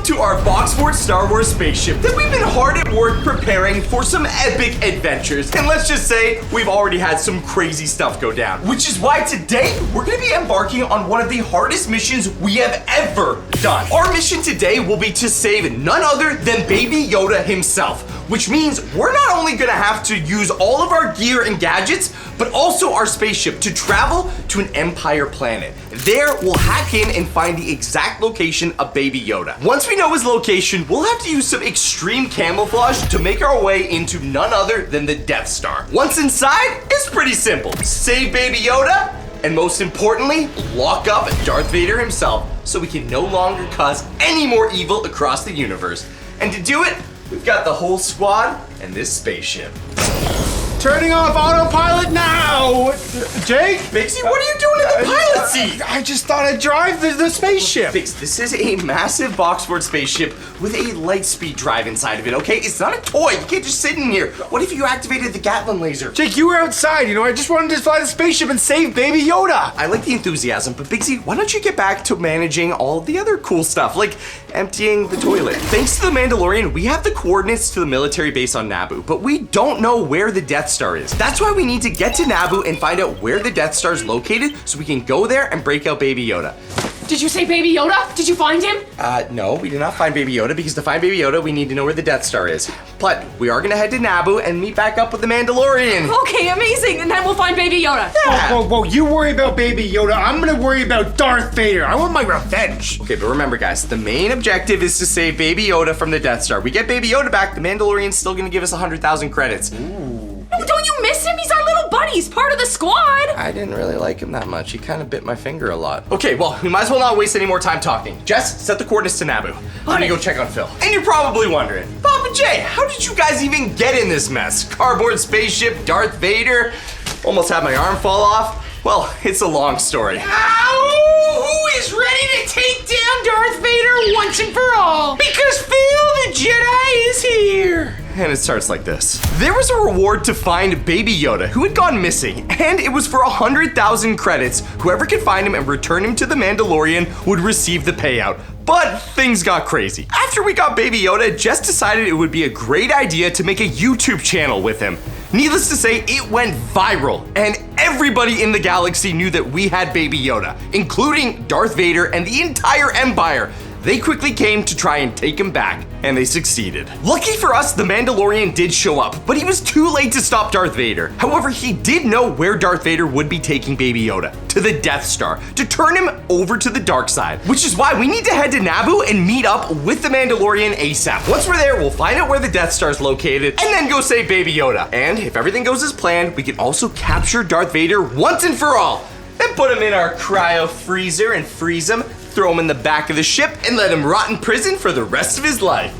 Welcome to our Box Fort Star Wars spaceship that we've been hard at work preparing for some epic adventures. And let's just say, we've already had some crazy stuff go down. Which is why today, we're gonna be embarking on one of the hardest missions we have ever done. Our mission today will be to save none other than Baby Yoda himself. Which means we're not only gonna have to use all of our gear and gadgets, but also our spaceship to travel to an Empire planet. There, we'll hack in and find the exact location of Baby Yoda. Once we know his location, we'll have to use some extreme camouflage to make our way into none other than the Death Star. Once inside, it's pretty simple. Save Baby Yoda, and most importantly, lock up Darth Vader himself so we can no longer cause any more evil across the universe. And to do it, we've got the whole squad and this spaceship. Turning off autopilot now! Jake? Bixie, what are you doing in the pilot seat? I just thought I'd drive the spaceship. Bix, this is a massive Box Fort spaceship with a light speed drive inside of it, okay? It's not a toy. You can't just sit in here. What if you activated the Gatling laser? Jake, you were outside, I just wanted to fly the spaceship and save Baby Yoda. I like the enthusiasm, but Bixie, why don't you get back to managing all the other cool stuff, like emptying the toilet? Thanks to the Mandalorian, we have the coordinates to the military base on Naboo, but we don't know where the Death Star is. That's why we need to get to Naboo and find out where the Death Star is located so we can go there and break out Baby Yoda. Did you say Baby Yoda? Did you find him? No, we did not find Baby Yoda because to find Baby Yoda, we need to know where the Death Star is. But we are gonna head to Naboo and meet back up with the Mandalorian. Okay, amazing. And then we'll find Baby Yoda. Yeah. Whoa, you worry about Baby Yoda. I'm gonna worry about Darth Vader. I want my revenge. Okay, but remember guys, the main objective is to save Baby Yoda from the Death Star. We get Baby Yoda back, the Mandalorian's still gonna give us 100,000 credits. No, don't you miss him? He's our little buddy. He's part of the squad. I didn't really like him that much. He kind of bit my finger a lot. Okay, well, we might as well not waste any more time talking. Jess, set the coordinates to Naboo. I'm gonna go check on Phil. And you're probably wondering, Papa J, how did you guys even get in this mess? Cardboard spaceship, Darth Vader, almost had my arm fall off. Well, it's a long story. Who is ready to take down Darth Vader once and for all? Because Phil the Jedi is here. And it starts like this. There was a reward to find Baby Yoda, who had gone missing, and it was for 100,000 credits. Whoever could find him and return him to the Mandalorian would receive the payout. But things got crazy. After we got Baby Yoda, Jess decided it would be a great idea to make a YouTube channel with him. Needless to say, it went viral, and everybody in the galaxy knew that we had Baby Yoda, including Darth Vader and the entire Empire. They quickly came to try and take him back, and they succeeded. Lucky for us, the Mandalorian did show up, but he was too late to stop Darth Vader. However, he did know where Darth Vader would be taking Baby Yoda, to the Death Star, to turn him over to the dark side. Which is why we need to head to Naboo and meet up with the Mandalorian ASAP. Once we're there, we'll find out where the Death Star is located, and then go save Baby Yoda. And if everything goes as planned, we can also capture Darth Vader once and for all. Then put him in our cryo freezer and freeze him, throw him in the back of the ship, and let him rot in prison for the rest of his life.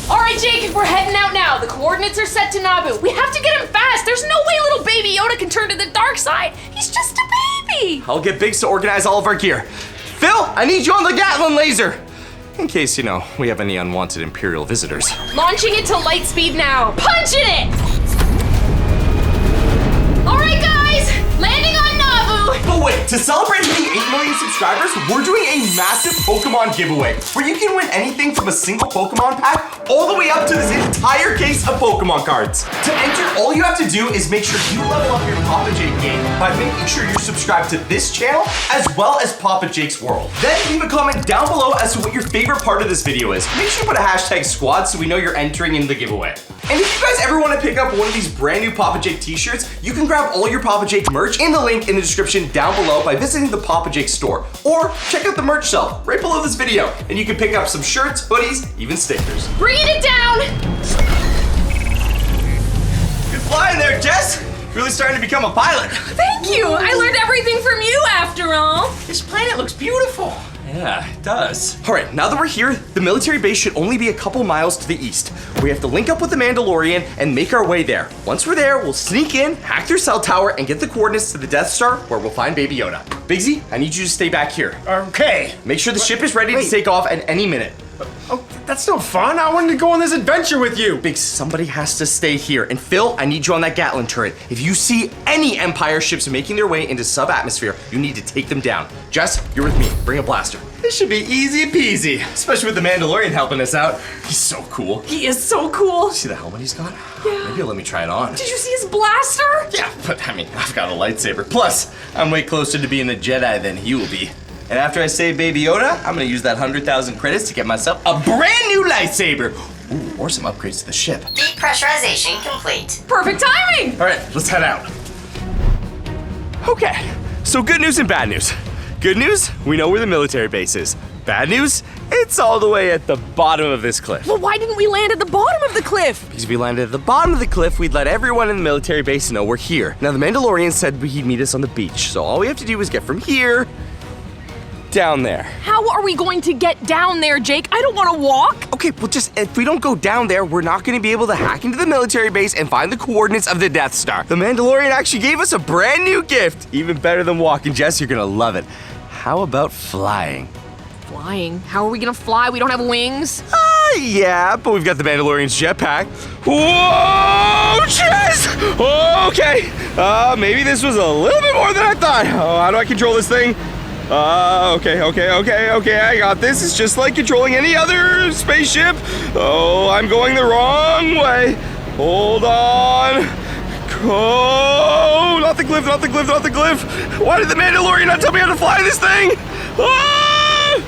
All right, Jake, we're heading out now. The coordinates are set to Naboo. We have to get him fast. There's no way little Baby Yoda can turn to the dark side. He's just a baby. I'll get Biggs to organize all of our gear. Phil, I need you on the Gatling laser. In case, we have any unwanted Imperial visitors. Launching it to light speed now. Punching it! All right, guys, landing on Naboo. But wait, to celebrate hitting 8 million subscribers, we're doing a massive Pokemon giveaway where you can win anything from a single Pokemon pack all the way up to this entire case of Pokemon cards. To enter, all you have to do is make sure you level up your Papa Jake game by making sure you're subscribed to this channel as well as Papa Jake's World. Then leave a comment down below as to what your favorite part of this video is. Make sure you put a hashtag squad so we know you're entering in the giveaway. And if you guys ever want to pick up one of these brand new Papa Jake t-shirts, you can grab all your Papa Jake merch in the link in the description down below by visiting the Papa Jake store. Or check out the merch shelf right below this video, and you can pick up some shirts, hoodies, even stickers. Bringing it down. Good flying there, Jess. Really starting to become a pilot. Thank you. I learned everything from you after all. This planet looks beautiful. Yeah, it does. All right, now that we're here, the military base should only be a couple miles to the east. We have to link up with the Mandalorian and make our way there. Once we're there, we'll sneak in, hack their cell tower, and get the coordinates to the Death Star, where we'll find Baby Yoda. Biggsy, I need you to stay back here. Okay. Make sure the ship is ready to take off at any minute. Oh, that's no fun. I wanted to go on this adventure with you. Biggs, somebody has to stay here. And Phil, I need you on that Gatling turret. If you see any Empire ships making their way into sub-atmosphere, you need to take them down. Jess, you're with me. Bring a blaster. This should be easy peasy, especially with the Mandalorian helping us out. He's so cool. He is so cool. See the helmet he's got? Yeah. Maybe he'll let me try it on. Did you see his blaster? Yeah, but I mean, I've got a lightsaber. Plus, I'm way closer to being a Jedi than he will be. And after I save Baby Yoda, I'm gonna use that 100,000 credits to get myself a brand new lightsaber. Ooh, or some upgrades to the ship. Depressurization complete. Perfect timing. All right, let's head out. Okay, so good news and bad news. Good news, we know where the military base is. Bad news, it's all the way at the bottom of this cliff. Well, why didn't we land at the bottom of the cliff? Because if we landed at the bottom of the cliff, we'd let everyone in the military base know we're here. Now, the Mandalorian said he'd meet us on the beach, so all we have to do is get from here down there. How are we going to get down there, Jake? I don't want to walk. Okay, well, just if we don't go down there, we're not going to be able to hack into the military base and find the coordinates of the Death Star. The Mandalorian actually gave us a brand new gift, even better than walking. Jess, you're going to love it. How about flying? Flying? How are we going to fly? We don't have wings. Yeah, but we've got the Mandalorian's jetpack. Whoa, Jess! Okay, maybe this was a little bit more than I thought. Oh, how do I control this thing? Okay, I got this. It's just like controlling any other spaceship. Oh, I'm going the wrong way. Hold on. Oh, not the cliff, not the cliff, not the cliff. Why did the Mandalorian not tell me how to fly this thing? Ah!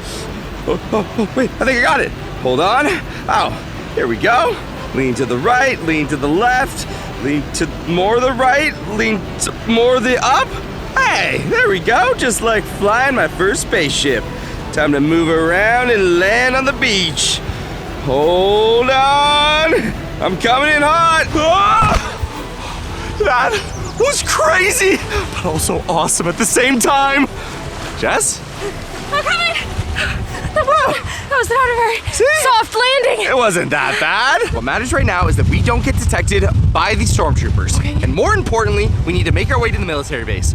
Oh, wait, I think I got it. Hold on. Oh, here we go. Lean to the right, lean to the left, lean to more the right, lean to more the up. Hey, there we go, just like flying my first spaceship. Time to move around and land on the beach. Hold on, I'm coming in hot. Ah! That was crazy, but also awesome at the same time. Jess? I'm coming. That was not a very soft landing. It wasn't that bad. What matters right now is that we don't get detected by the stormtroopers. Okay. And more importantly, we need to make our way to the military base.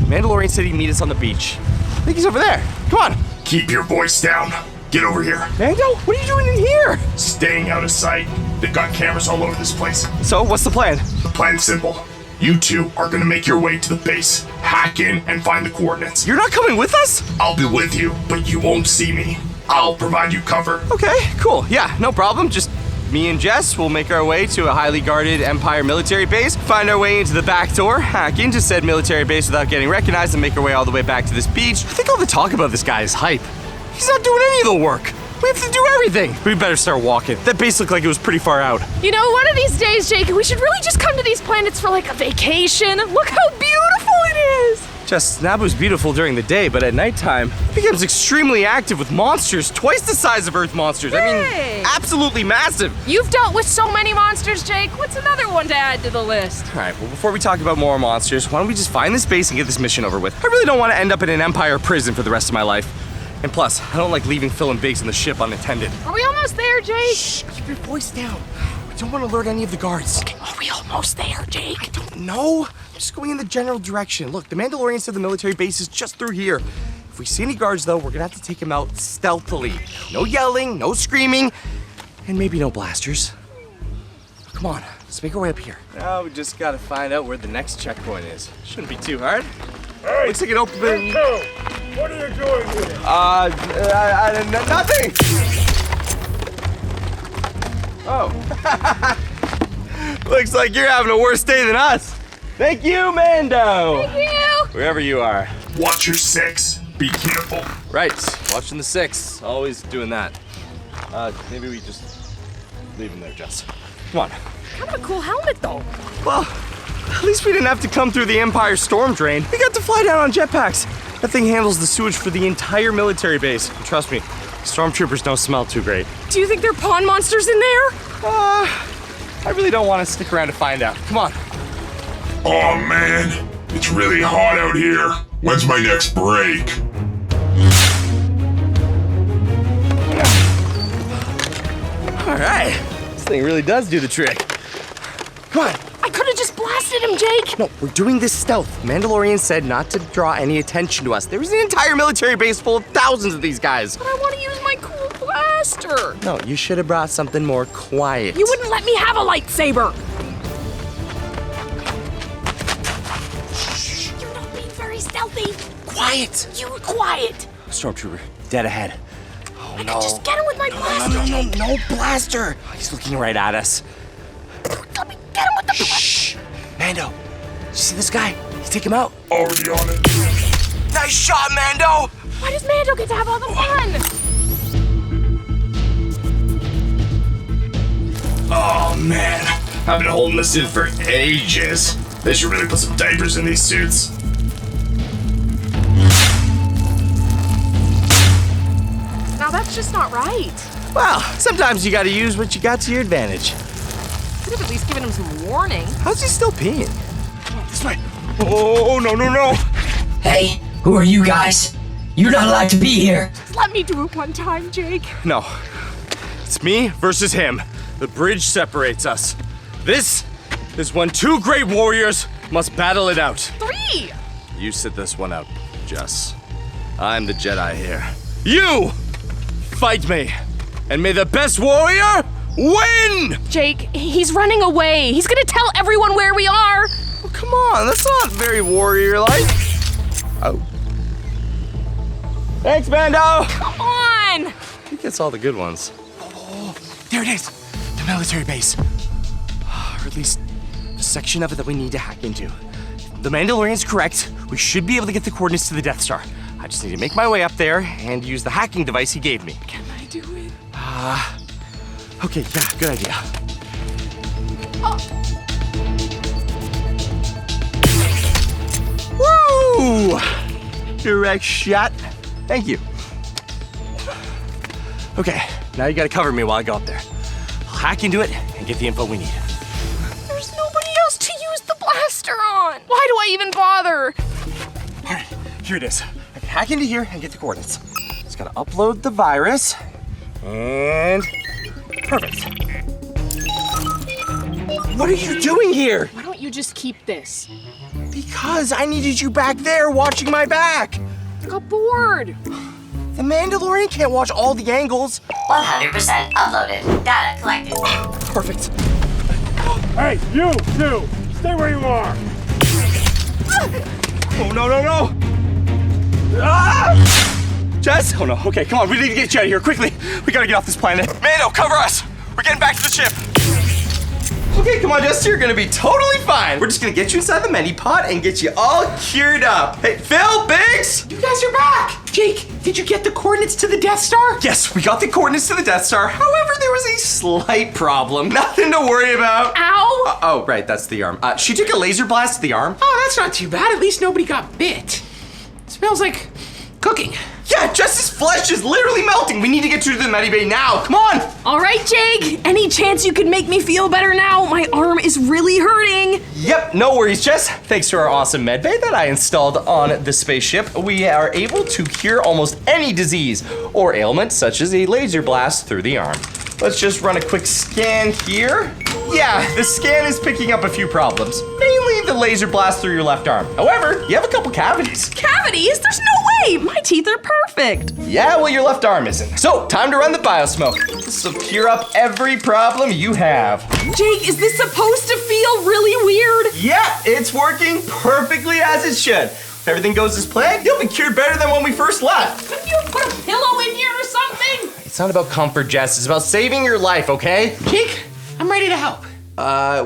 Mandalorian said he'd meet us on the beach. I think he's over there. Come on. Keep your voice down. Get over here. Mando, what are you doing in here? Staying out of sight. They've got cameras all over this place. So, what's the plan? The plan's simple. You two are gonna make your way to the base, hack in, and find the coordinates. You're not coming with us? I'll be with you, but you won't see me. I'll provide you cover. Okay, cool. Yeah, no problem. Just me and Jess will make our way to a highly guarded Empire military base, find our way into the back door, hack into said military base without getting recognized, and make our way all the way back to this beach. I think all the talk about this guy is hype. He's not doing any of the work. We have to do everything. We better start walking. That base looked like it was pretty far out. You know, one of these days, Jake, we should really just come to these planets for like a vacation. Look how beautiful it is. Just Naboo's beautiful during the day, but at nighttime, it becomes extremely active with monsters twice the size of Earth monsters. Hey. I mean, absolutely massive. You've dealt with so many monsters, Jake. What's another one to add to the list? All right, well, before we talk about more monsters, why don't we just find this base and get this mission over with? I really don't want to end up in an Empire prison for the rest of my life. And plus, I don't like leaving Phil and Biggs on the ship unattended. Are we almost there, Jake? Shh, keep your voice down. We don't want to alert any of the guards. Okay, are we almost there, Jake? I don't know. I'm just going in the general direction. Look, the Mandalorian said the military base is just through here. If we see any guards, though, we're gonna have to take them out stealthily. No yelling, no screaming, and maybe no blasters. Come on, let's make our way up here. Now we just gotta find out where the next checkpoint is. Shouldn't be too hard. Hey, looks like it opened. what are you doing here? Nothing. Oh. Looks like you're having a worse day than us. Thank you, Mando. Thank you. Wherever you are. Watch your six. Be careful. Right, watching the six. Always doing that. Maybe we just leave him there, Jess. Come on. Kind of a cool helmet, though. Well, at least we didn't have to come through the Empire storm drain. We got to fly down on jetpacks. That thing handles the sewage for the entire military base. And trust me, stormtroopers don't smell too great. Do you think there are pond monsters in there? I really don't want to stick around to find out. Come on. Oh man, it's really hot out here. When's my next break? All right. This thing really does do the trick. Come on. I could have just blasted him, Jake. No, we're doing this stealth. Mandalorian said not to draw any attention to us. There was an entire military base full of thousands of these guys. But I want to use my cool blaster. No, you should have brought something more quiet. You wouldn't let me have a lightsaber. Shh, you're not being very stealthy. Quiet. You quiet. Stormtrooper, dead ahead. Oh, I can just get him with my blaster, Jake. No blaster. He's looking right at us. Let me get him with the blaster. Shh. Mando, you see this guy? You take him out. Already on it. Nice shot, Mando. Why does Mando get to have all the fun? Oh man, I've been holding this in for ages. They should really put some diapers in these suits. Now that's just not right. Well, sometimes you gotta use what you got to your advantage. Could have at least given him some warning. How's he still peeing? This way. Oh, no. Hey, who are you guys? You're not allowed to be here. Let me do it one time, Jake. No. It's me versus him. The bridge separates us. This is when two great warriors must battle it out. 3. You sit this one out, Jess. I'm the Jedi here. You fight me, and may the best warrior win! Jake, he's running away. He's gonna tell everyone where we are. Oh, come on, that's not very warrior-like. Oh. Thanks, Mando! Come on! He gets all the good ones. Oh, there it is. The military base. Or at least the section of it that we need to hack into. If the Mandalorian's correct, we should be able to get the coordinates to the Death Star. I just need to make my way up there and use the hacking device he gave me. Can I do it? Okay, yeah, good idea. Woo! Direct shot. Thank you. Okay, now you gotta cover me while I go up there. I'll hack into it and get the info we need. There's nobody else to use the blaster on. Why do I even bother? All right, here it is. I can hack into here and get the coordinates. Just gotta upload the virus. And perfect. What are you doing here? Why don't you just keep this? Because I needed you back there watching my back. I got bored. The Mandalorian can't watch all the angles. 100% uploaded. Data collected. Perfect. Hey, you two, stay where you are. Oh, no. Ah! Jess? Oh, no. Okay, come on. We need to get you out of here quickly. We gotta get off this planet. Mando, cover us. We're getting back to the ship. Okay, come on, Jess. You're gonna be totally fine. We're just gonna get you inside the mini-pod and get you all cured up. Hey, Phil, Biggs! You guys are back! Jake, did you get the coordinates to the Death Star? Yes, we got the coordinates to the Death Star. However, there was a slight problem. Nothing to worry about. Ow! Oh, right, that's the arm. She took a laser blast to the arm. Oh, that's not too bad. At least nobody got bit. Smells like cooking. Yeah, Jess's flesh is literally melting. We need to get you to the medibay now. Come on. All right, Jake. Any chance you could make me feel better now? My arm is really hurting. Yep, no worries, Jess. Thanks to our awesome medbay that I installed on the spaceship, we are able to cure almost any disease or ailment, such as a laser blast through the arm. Let's just run a quick scan here. Yeah, the scan is picking up a few problems, mainly the laser blast through your left arm. However, you have a couple cavities. Cavities? There's no way. My teeth are perfect. Yeah, well, your left arm isn't. So, time to run the biosmoke. This will cure up every problem you have. Jake, is this supposed to feel really weird? Yeah, it's working perfectly as it should. If everything goes as planned, you'll be cured better than when we first left. Couldn't you put a pillow in here or something? It's not about comfort, Jess. It's about saving your life, okay? Jake, I'm ready to help.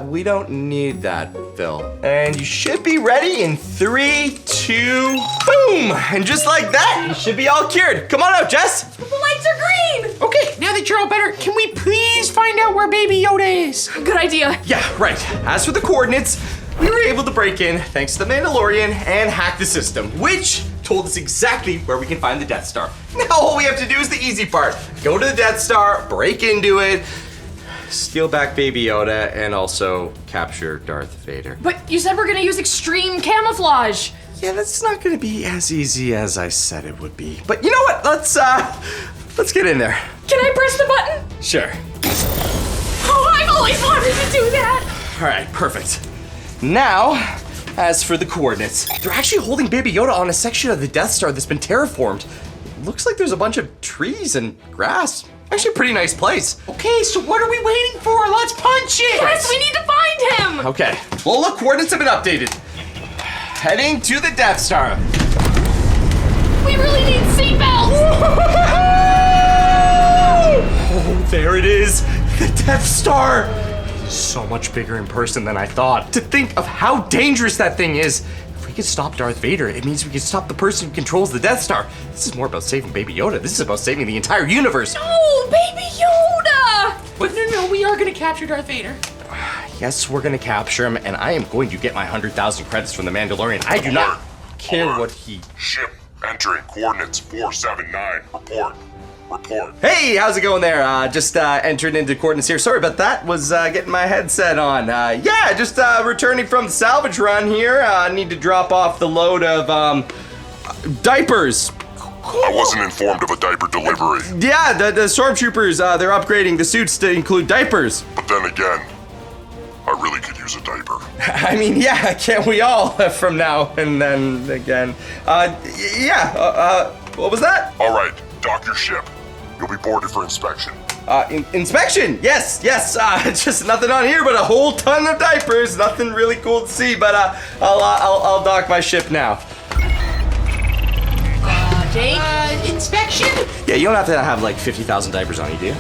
We don't need that, Phil. And you should be ready in 3, 2, boom! And just like that, you should be all cured. Come on out, Jess. The lights are green. Okay, now that you're all better, can we please find out where Baby Yoda is? Good idea. Yeah, right. As for the coordinates, we were able to break in thanks to the Mandalorian and hack the system, which told us exactly where we can find the Death Star. Now all we have to do is the easy part. Go to the Death Star, break into it, steal back Baby Yoda, and also capture Darth Vader. But you said we're gonna use extreme camouflage. Yeah, that's not gonna be as easy as I said it would be. But you know what? Let's get in there. Can I press the button? Sure. Oh, I've always wanted to do that. All right, perfect. Now, as for the coordinates, they're actually holding Baby Yoda on a section of the Death Star that's been terraformed. Looks like there's a bunch of trees and grass. Actually, a pretty nice place. Okay, so what are we waiting for? Let's punch it! Yes, we need to find him. Okay, well, look, coordinates have been updated. Heading to the Death Star. We really need seatbelts. There it is, the Death Star. So much bigger in person than I thought. To think of how dangerous that thing is. If we could stop Darth Vader, it means we can stop the person who controls the Death Star. This is more about saving Baby Yoda. This is about saving the entire universe. Oh, Baby Yoda! But no, we are gonna capture Darth Vader. Yes, we're gonna capture him, and I am going to get my 100,000 credits from the Mandalorian. I do not care what he... Ship entering coordinates 479. Report. Hey, how's it going there? Just entered into coordinates here. Sorry about that. Was getting my headset on. Yeah, just returning from the salvage run here. Need to drop off the load of diapers. I wasn't informed of a diaper delivery. Yeah, the stormtroopers, they're upgrading the suits to include diapers. But then again, I really could use a diaper. I mean, yeah, can't we all from now and then again? What was that? All right, dock your ship. You'll be boarded for inspection. Inspection, yes, just nothing on here but a whole ton of diapers. Nothing really cool to see, but I'll dock my ship now. Jake? Inspection? Yeah, you don't have to have like 50,000 diapers on you, do you?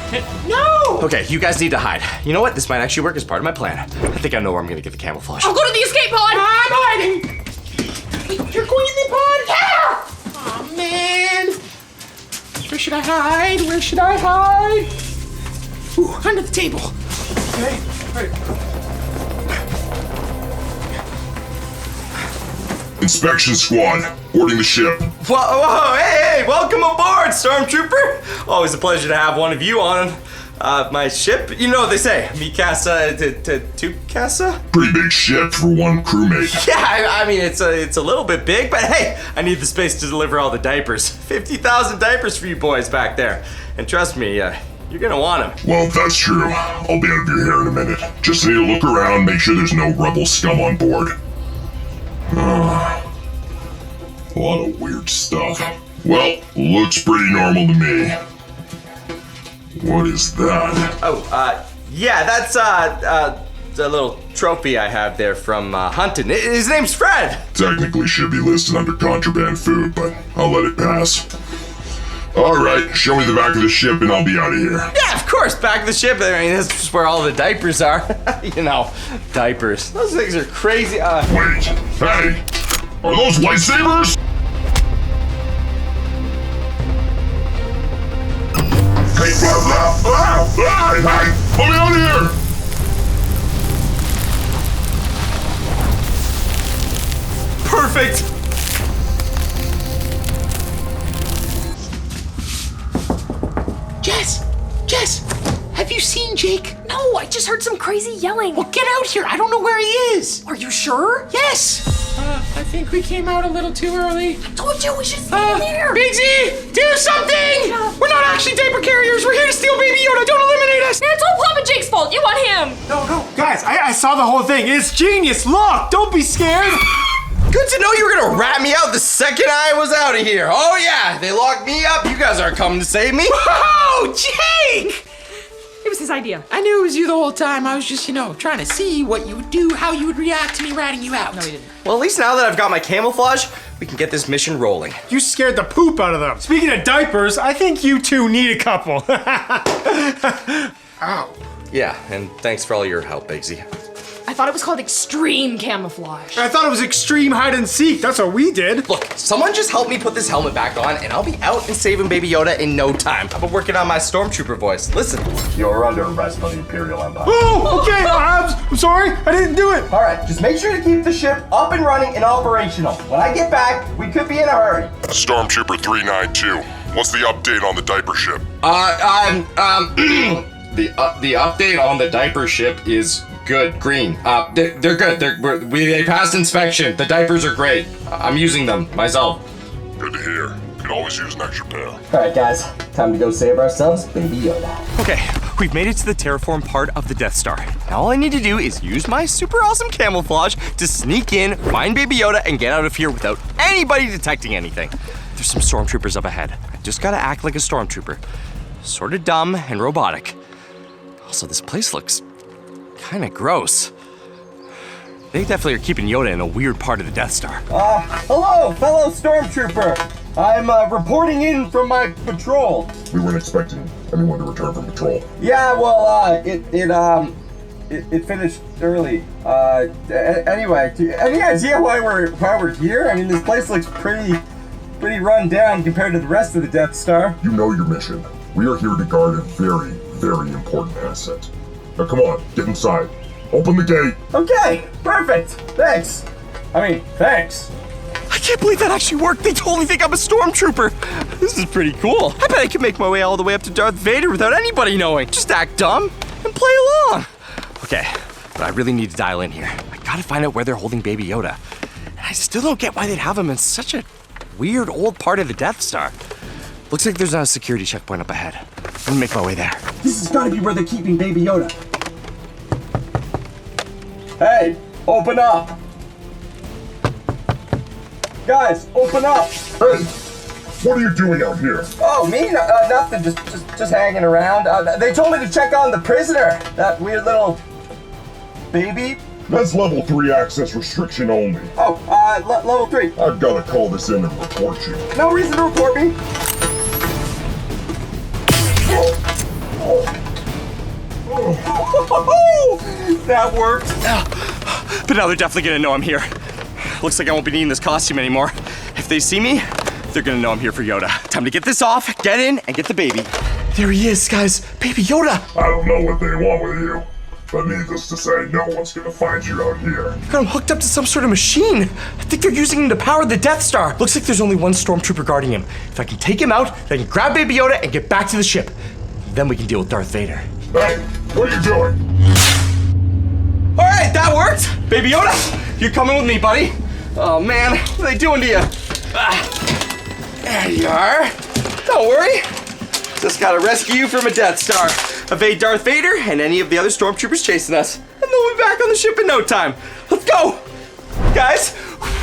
No! Okay, you guys need to hide. You know what? This might actually work as part of my plan. I think I know where I'm gonna get the camouflage. I'll go to the escape pod! I'm hiding! You're going in the pod? Yeah! Oh, man. Where should I hide? Ooh, under the table. Okay, right. Inspection squad, boarding the ship. Whoa, hey, welcome aboard, Stormtrooper. Always a pleasure to have one of you on my ship. You know what they say, mi casa to tu casa? Pretty big ship for one crewmate. Yeah, I mean, it's a little bit big, but hey, I need the space to deliver all the diapers. 50,000 diapers for you boys back there. And trust me, you're gonna want them. Well, if that's true, I'll be out of your hair in a minute. Just need to look around, make sure there's no rebel scum on board. A lot of weird stuff. Well, looks pretty normal to me. What is that? Oh, yeah, that's the little trophy I have there from hunting. His name's Fred. Technically should be listed under contraband food, but I'll let it pass. Alright, show me the back of the ship and I'll be out of here. Yeah, of course, back of the ship. I mean, that's just where all the diapers are. You know, diapers. Those things are crazy. Wait, hey, are those lightsabers? Hey, let me out of here! Perfect. Jess, have you seen Jake? No, I just heard some crazy yelling. Well, get out here. I don't know where he is. Are you sure? Yes. I think we came out a little too early. I told you we should stay in here. Bigsy, do something! We're not actually diaper carriers. We're here to steal Baby Yoda. Don't eliminate us. It's all Papa Jake's fault. You want him. No, guys, I saw the whole thing. It's genius. Look, don't be scared. Good to know you were gonna rat me out the second I was out of here. Oh yeah, they locked me up. You guys aren't coming to save me. Oh, Jake! It was his idea. I knew it was you the whole time. I was just, trying to see what you would do, how you would react to me ratting you out. No, he didn't. Well, at least now that I've got my camouflage, we can get this mission rolling. You scared the poop out of them. Speaking of diapers, I think you two need a couple. Ow. Yeah, and thanks for all your help, Biggsy. I thought it was called extreme camouflage. I thought it was extreme hide and seek. That's what we did. Look, someone just help me put this helmet back on, and I'll be out and saving Baby Yoda in no time. I've been working on my Stormtrooper voice. Listen. You're under arrest by the Imperial Empire. Oh, okay, I'm sorry. I didn't do it. All right, just make sure to keep the ship up and running and operational. When I get back, we could be in a hurry. Stormtrooper 392. What's the update on the diaper ship? The update on the diaper ship is good. Green. They're good. They passed inspection. The diapers are great. I'm using them myself. Good to hear. Could always use an extra pair. All right, guys. Time to go save ourselves Baby Yoda. Okay, we've made it to the terraform part of the Death Star. Now all I need to do is use my super awesome camouflage to sneak in, find Baby Yoda, and get out of here without anybody detecting anything. There's some stormtroopers up ahead. I just gotta act like a stormtrooper. Sort of dumb and robotic. Also, this place looks kind of gross. They definitely are keeping Yoda in a weird part of the Death Star. Hello, fellow stormtrooper. I'm reporting in from my patrol. We weren't expecting anyone to return from patrol. Yeah, well, it finished early. Anyway, any idea why we're here? I mean, this place looks pretty run down compared to the rest of the Death Star. You know your mission. We are here to guard a very, very important asset. Now come on, get inside. Open the gate. Okay, perfect. Thanks. Thanks. I can't believe that actually worked. They totally think I'm a stormtrooper. This is pretty cool. I bet I can make my way all the way up to Darth Vader without anybody knowing. Just act dumb and play along. Okay, but I really need to dial in here. I gotta find out where they're holding Baby Yoda. And I still don't get why they'd have him in such a weird old part of the Death Star. Looks like there's not a security checkpoint up ahead. I'm gonna make my way there. This has gotta be where they're keeping Baby Yoda. Hey, open up. Guys, open up! Hey! What are you doing out here? Oh, me? Nothing. Just hanging around. They told me to check on the prisoner. That weird little baby. That's level 3 access restriction only. Oh, level 3. I've got to call this in and report you. No reason to report me. That worked. But now they're definitely gonna know I'm here. Looks like I won't be needing this costume anymore. If they see me, they're gonna know I'm here for Yoda. Time to get this off, get in, and get the baby. There he is, guys. Baby Yoda. I don't know what they want with you, but needless to say, no one's gonna find you out here. Got him hooked up to some sort of machine. I think they're using him to power the Death Star. Looks like there's only one stormtrooper guarding him. If I can take him out, then I can grab Baby Yoda and get back to the ship. Then we can deal with Darth Vader. Hey, what are you doing? All right, that worked. Baby Yoda, you're coming with me, buddy. Oh man, what are they doing to you? There you are. Don't worry. Just gotta rescue you from a Death Star, evade Darth Vader and any of the other stormtroopers chasing us, and they'll be back on the ship in no time. Let's go, guys.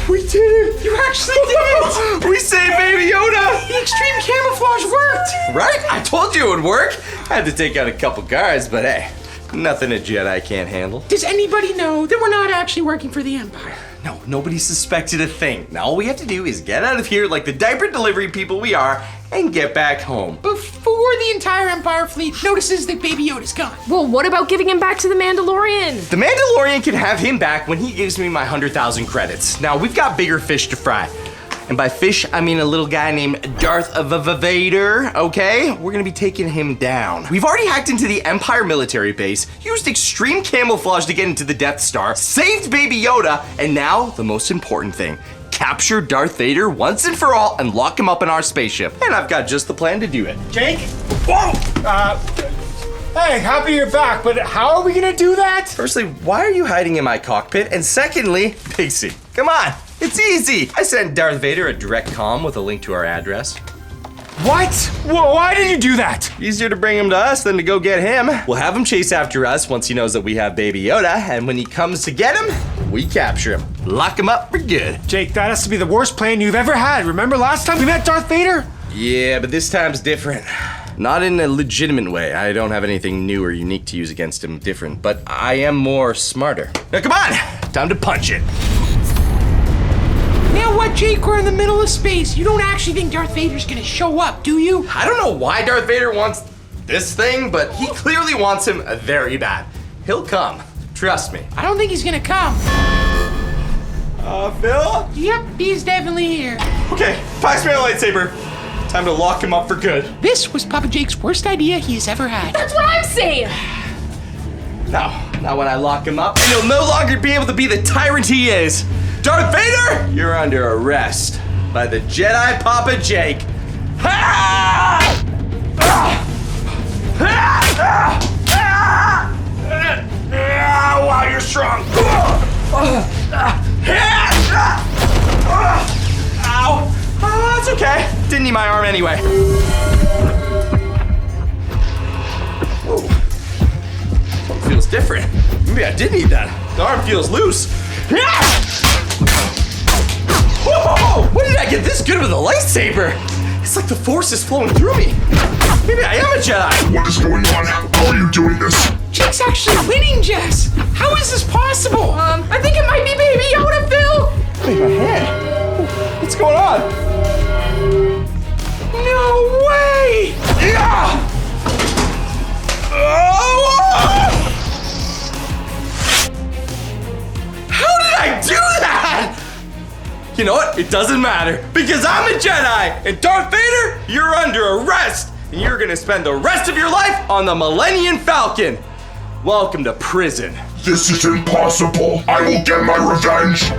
We did it. You actually did it. We saved Baby Yoda. The extreme camouflage worked. Right? I told you it would work. I had to take out a couple guards, but hey, nothing a Jedi can't handle. Does anybody know that we're not actually working for the Empire? No, nobody suspected a thing. Now all we have to do is get out of here like the diaper delivery people we are and get back home. Before the entire Empire fleet notices that Baby Yoda's gone. Well, what about giving him back to the Mandalorian? The Mandalorian can have him back when he gives me my 100,000 credits. Now, we've got bigger fish to fry. And by fish, I mean a little guy named Darth Vader, okay? We're gonna be taking him down. We've already hacked into the Empire military base, used extreme camouflage to get into the Death Star, saved Baby Yoda, and now, the most important thing, capture Darth Vader once and for all and lock him up in our spaceship. And I've got just the plan to do it. Jake? Whoa! Hey, happy you're back, but how are we gonna do that? Firstly, why are you hiding in my cockpit? And secondly, Pixie, come on, it's easy. I sent Darth Vader a direct comm with a link to our address. What? Why did you do that? Easier to bring him to us than to go get him. We'll have him chase after us once he knows that we have Baby Yoda, and when he comes to get him, we capture him. Lock him up for good. Jake, that has to be the worst plan you've ever had. Remember last time we met Darth Vader? Yeah, but this time's different. Not in a legitimate way. I don't have anything new or unique to use against him different, but I am more smarter. Now come on, time to punch it. Now what, Jake? We're in the middle of space. You don't actually think Darth Vader's gonna show up, do you? I don't know why Darth Vader wants this thing, but he clearly wants him very bad. He'll come, trust me. I don't think he's gonna come. Phil? Yep, he's definitely here. Okay, pass me my lightsaber. Time to lock him up for good. This was Papa Jake's worst idea he's ever had. That's what I'm saying. Now when I lock him up, and he'll no longer be able to be the tyrant he is. Darth Vader, you're under arrest by the Jedi Papa Jake. Wow, you're strong. Ow. That's okay. Didn't need my arm anyway. Whoa. Something feels different. Maybe I did need that. The arm feels loose. Whoa! When did I get this good with a lightsaber? It's like the Force is flowing through me. Maybe I am a Jedi. What is going on? How are you doing this? Jake's actually winning, Jess. How is this possible? I think it might be Baby Yoda, Phil. Wait, my hand. What's going on? No way! Yeah! How did I do that? You know what? It doesn't matter because I'm a Jedi, and Darth Vader, you're under arrest, and you're gonna spend the rest of your life on the Millennium Falcon. Welcome to prison. This is impossible. I will get my revenge.